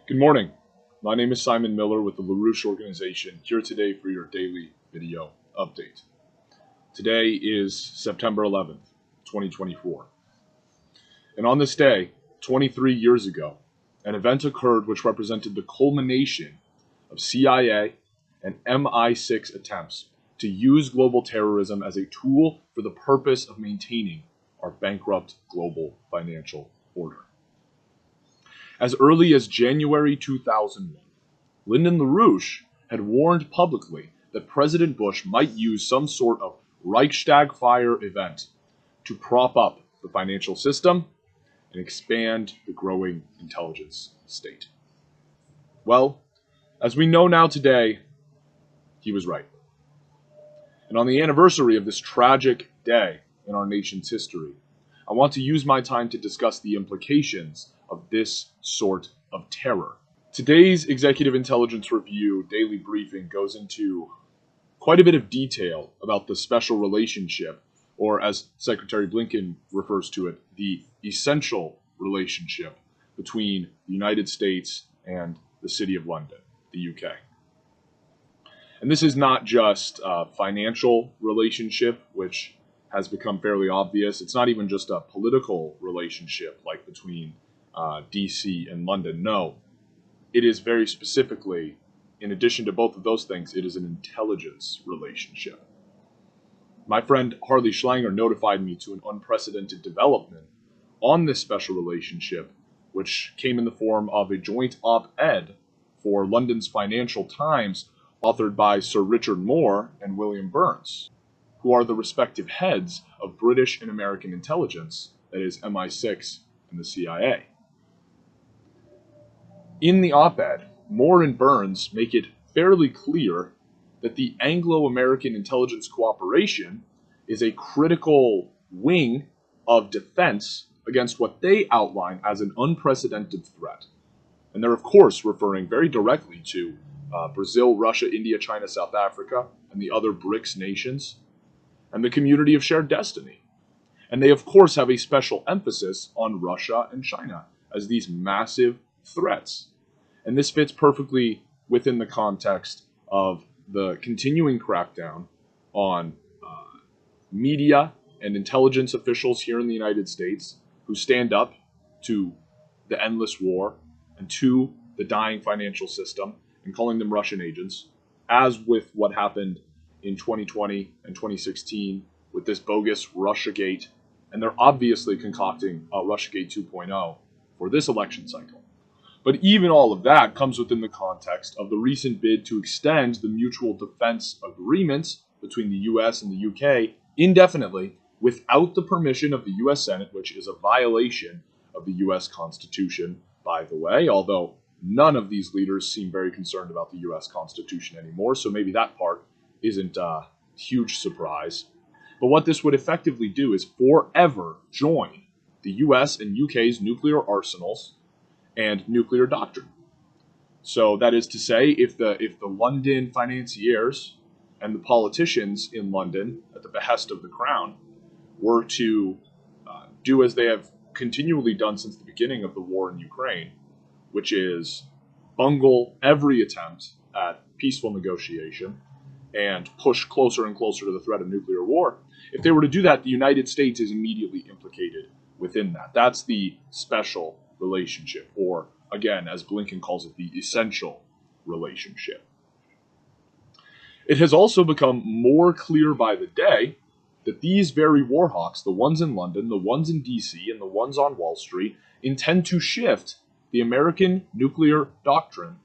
Good morning. My name is Simon Miller with the LaRouche organization, here today for your daily video update. Today is September 11th, 2024. And on this day, 23 years ago, an event occurred which represented the culmination of CIA and MI6 attempts to use global terrorism as a tool for the purpose of maintaining our bankrupt global financial order. As early as January 2001, Lyndon LaRouche had warned publicly that President Bush might use some sort of Reichstag-fire event to prop up the financial system and expand the growing intelligence state. Well, as we know now today, he was right. And on the anniversary of this tragic day in our nation's history, I want to use my time to discuss the implications of this sort of terror. Today's Executive Intelligence Review daily briefing goes into quite a bit of detail about the special relationship, or as Secretary Blinken refers to it, the essential relationship between the United States and the City of London, the UK. And this is not just a financial relationship, which has become fairly obvious. It's not even just a political relationship like between DC and London. No, it is very specifically, in addition to both of those things, it is an intelligence relationship. My friend Harley Schlanger notified me to an unprecedented development on this special relationship, which came in the form of a joint op-ed for London's Financial Times, authored by Sir Richard Moore and William Burns, who are the respective heads of British and American intelligence, that is MI6 and the CIA. In the op-ed, Moore and Burns make it fairly clear that the Anglo-American intelligence cooperation is a critical wing of defense against what they outline as an unprecedented threat. And they're, of course, referring very directly to Brazil, Russia, India, China, South Africa, and the other BRICS nations, and the community of shared destiny. And they, of course, have a special emphasis on Russia and China as these massive threats. And this fits perfectly within the context of the continuing crackdown on media and intelligence officials here in the United States who stand up to the endless war and to the dying financial system and calling them Russian agents, as with what happened in 2020 and 2016 with this bogus Russiagate, and they're obviously concocting Russiagate 2.0 for this election cycle. But even all of that comes within the context of the recent bid to extend the mutual defense agreements between the US and the UK indefinitely without the permission of the US Senate, which is a violation of the US Constitution, by the way, although none of these leaders seem very concerned about the US Constitution anymore, so maybe that part isn't a huge surprise. But what this would effectively do is forever join the US and UK's nuclear arsenals and nuclear doctrine. So that is to say, if the London financiers and the politicians in London, at the behest of the Crown, were to do as they have continually done since the beginning of the war in Ukraine, which is bungle every attempt at peaceful negotiation and push closer and closer to the threat of nuclear war, if they were to do that, the United States is immediately implicated within that. That's the special relationship, or again, as Blinken calls it, the essential relationship. It has also become more clear by the day that these very war hawks, the ones in London, the ones in DC, and the ones on Wall Street, intend to shift the American nuclear doctrine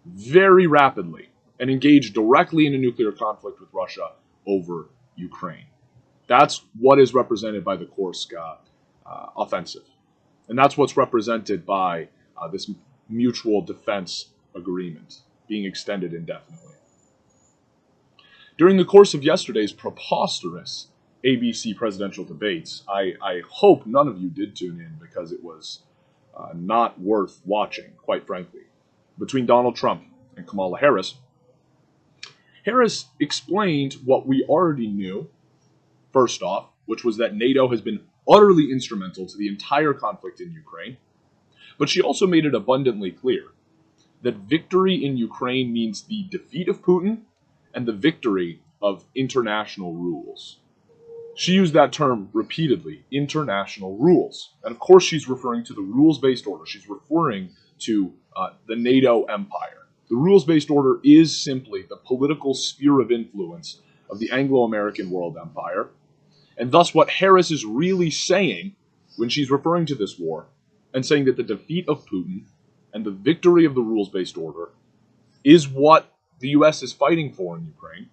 very rapidly and engage directly in a nuclear conflict with Russia over Ukraine. That's what is represented by the Kursk offensive. And that's what's represented by this mutual defense agreement being extended indefinitely. During the course of yesterday's preposterous ABC presidential debates, I hope none of you did tune in because it was not worth watching, quite frankly. Between Donald Trump and Kamala Harris, Harris explained what we already knew, first off, which was that NATO has been utterly instrumental to the entire conflict in Ukraine. But she also made it abundantly clear that victory in Ukraine means the defeat of Putin and the victory of international rules. She used that term repeatedly, international rules. And of course, she's referring to the rules-based order. She's referring to the NATO empire. The rules-based order is simply the political sphere of influence of the Anglo-American world empire. And thus, what Harris is really saying when she's referring to this war and saying that the defeat of Putin and the victory of the rules-based order is what the US is fighting for in Ukraine,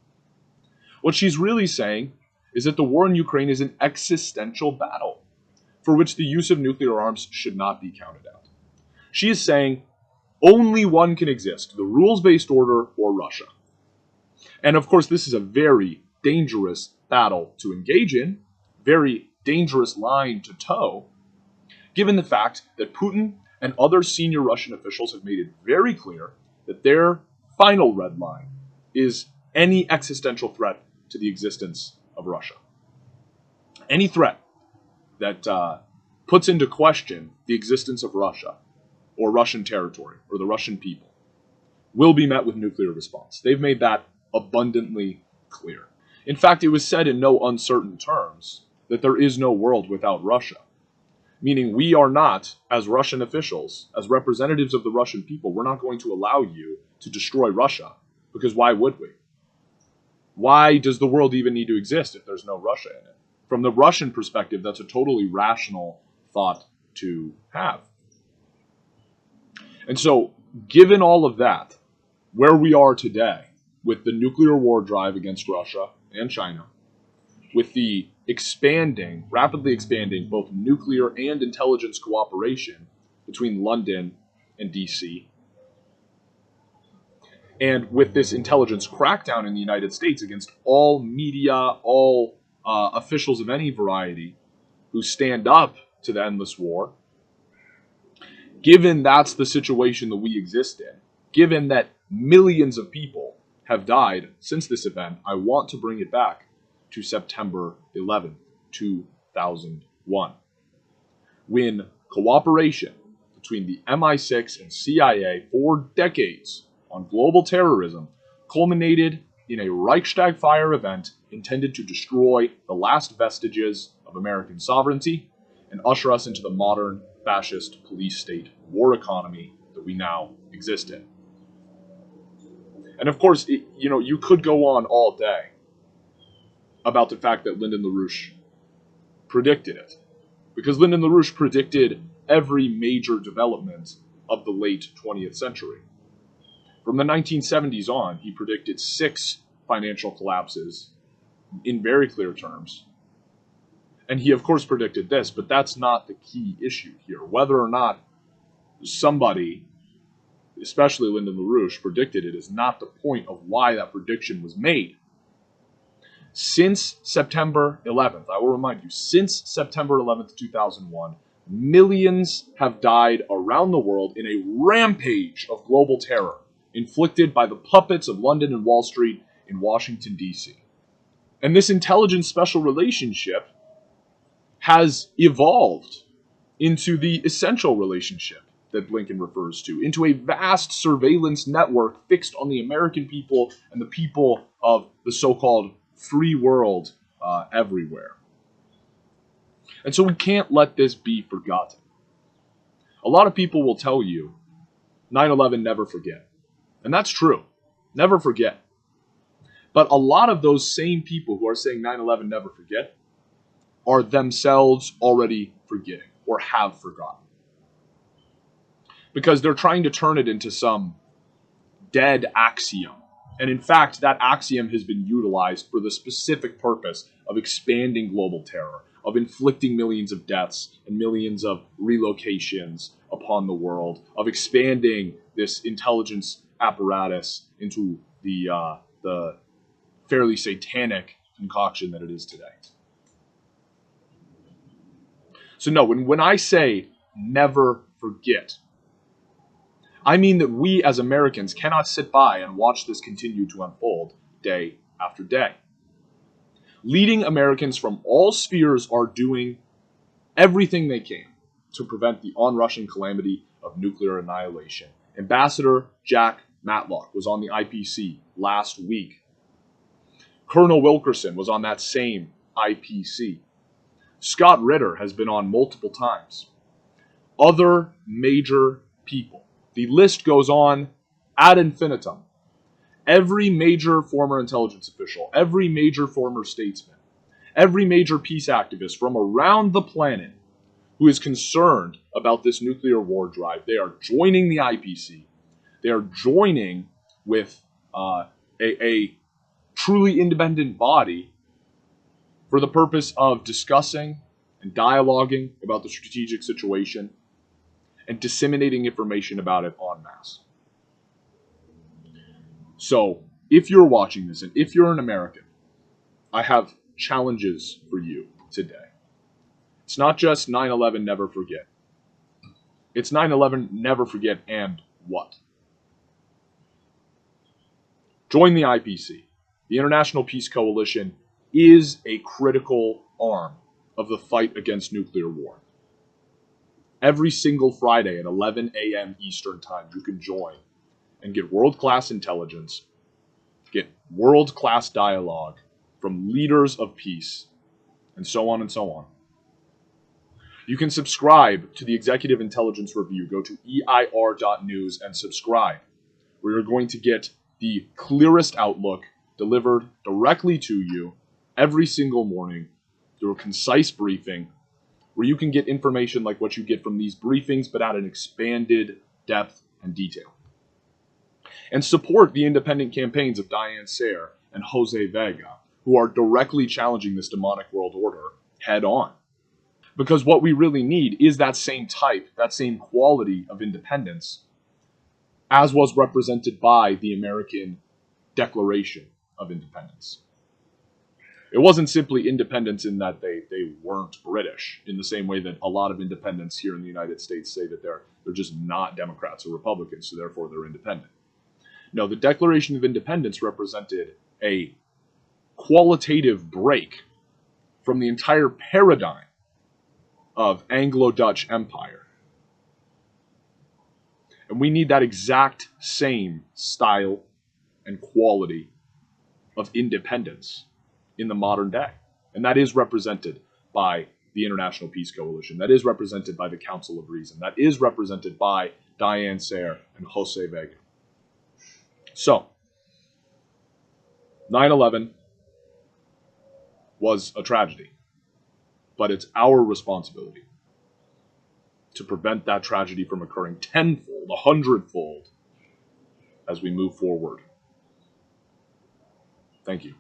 what she's really saying is that the war in Ukraine is an existential battle for which the use of nuclear arms should not be counted out. She is saying only one can exist, the rules-based order or Russia. And of course, this is a very dangerous battle to engage in, very dangerous line to toe, given the fact that Putin and other senior Russian officials have made it very clear that their final red line is any existential threat to the existence of Russia. Any threat that puts into question the existence of Russia or Russian territory or the Russian people will be met with nuclear response. They've made that abundantly clear. In fact, it was said in no uncertain terms that there is no world without Russia, meaning we are not, as Russian officials, as representatives of the Russian people, we're not going to allow you to destroy Russia, because why would we? Why does the world even need to exist if there's no Russia in it? From the Russian perspective, that's a totally rational thought to have. And so, given all of that, where we are today, with the nuclear war drive against Russia and China, with the rapidly expanding both nuclear and intelligence cooperation between London and DC, and with this intelligence crackdown in the United States against all media, all officials of any variety who stand up to the endless war, given that's the situation that we exist in, given that millions of people have died since this event, I want to bring it back to September 11, 2001, when cooperation between the MI6 and CIA for decades on global terrorism culminated in a Reichstag fire event intended to destroy the last vestiges of American sovereignty and usher us into the modern fascist police state war economy that we now exist in. And of course, you could go on all day about the fact that Lyndon LaRouche predicted it, because Lyndon LaRouche predicted every major development of the late 20th century. From the 1970s on, he predicted 6 financial collapses in very clear terms. And he, of course, predicted this, but that's not the key issue here. Whether or not somebody, especially Lyndon LaRouche, predicted it is not the point of why that prediction was made. Since September 11th, I will remind you, since September 11th, 2001, millions have died around the world in a rampage of global terror inflicted by the puppets of London and Wall Street in Washington, D.C. And this intelligence special relationship has evolved into the essential relationship that Blinken refers to, into a vast surveillance network fixed on the American people and the people of the so-called free world everywhere. And so we can't let this be forgotten. A lot of people will tell you, 9/11 never forget. And that's true. Never forget. But a lot of those same people who are saying 9/11 never forget are themselves already forgetting or have forgotten. Because they're trying to turn it into some dead axiom. And in fact, that axiom has been utilized for the specific purpose of expanding global terror, of inflicting millions of deaths and millions of relocations upon the world, of expanding this intelligence apparatus into the fairly satanic concoction that it is today. So no, when I say never forget, I mean that we as Americans cannot sit by and watch this continue to unfold day after day. Leading Americans from all spheres are doing everything they can to prevent the on-rushing calamity of nuclear annihilation. Ambassador Jack Matlock was on the IPC last week. Colonel Wilkerson was on that same IPC. Scott Ritter has been on multiple times. Other major people. The list goes on ad infinitum. Every major former intelligence official, every major former statesman, every major peace activist from around the planet who is concerned about this nuclear war drive, they are joining the IPC. They are joining with a truly independent body for the purpose of discussing and dialoguing about the strategic situation and disseminating information about it en masse. So, if you're watching this and if you're an American, I have challenges for you today. It's not just 9/11 never forget. It's 9/11 never forget and what? Join the IPC. The International Peace Coalition is a critical arm of the fight against nuclear war. Every single Friday at 11 a.m. Eastern Time, you can join and get world-class intelligence, get world-class dialogue from leaders of peace, and so on and so on. You can subscribe to the Executive Intelligence Review. Go to EIR.news and subscribe, where you're going to get the clearest outlook delivered directly to you every single morning through a concise briefing, where you can get information like what you get from these briefings, but at an expanded depth and detail. And support the independent campaigns of Diane Sayre and Jose Vega, who are directly challenging this demonic world order head on. Because what we really need is that same type, that same quality of independence, as was represented by the American Declaration of Independence. It wasn't simply independence in that they weren't British, in the same way that a lot of independents here in the United States say that they're just not Democrats or Republicans, so therefore they're independent. No, the Declaration of Independence represented a qualitative break from the entire paradigm of Anglo-Dutch Empire. And we need that exact same style and quality of independence in the modern day. And that is represented by the International Peace Coalition. That is represented by the Council of Reason. That is represented by Diane Sayre and Jose Vega. So, 9/11 was a tragedy, but it's our responsibility to prevent that tragedy from occurring tenfold, 100-fold, as we move forward. Thank you.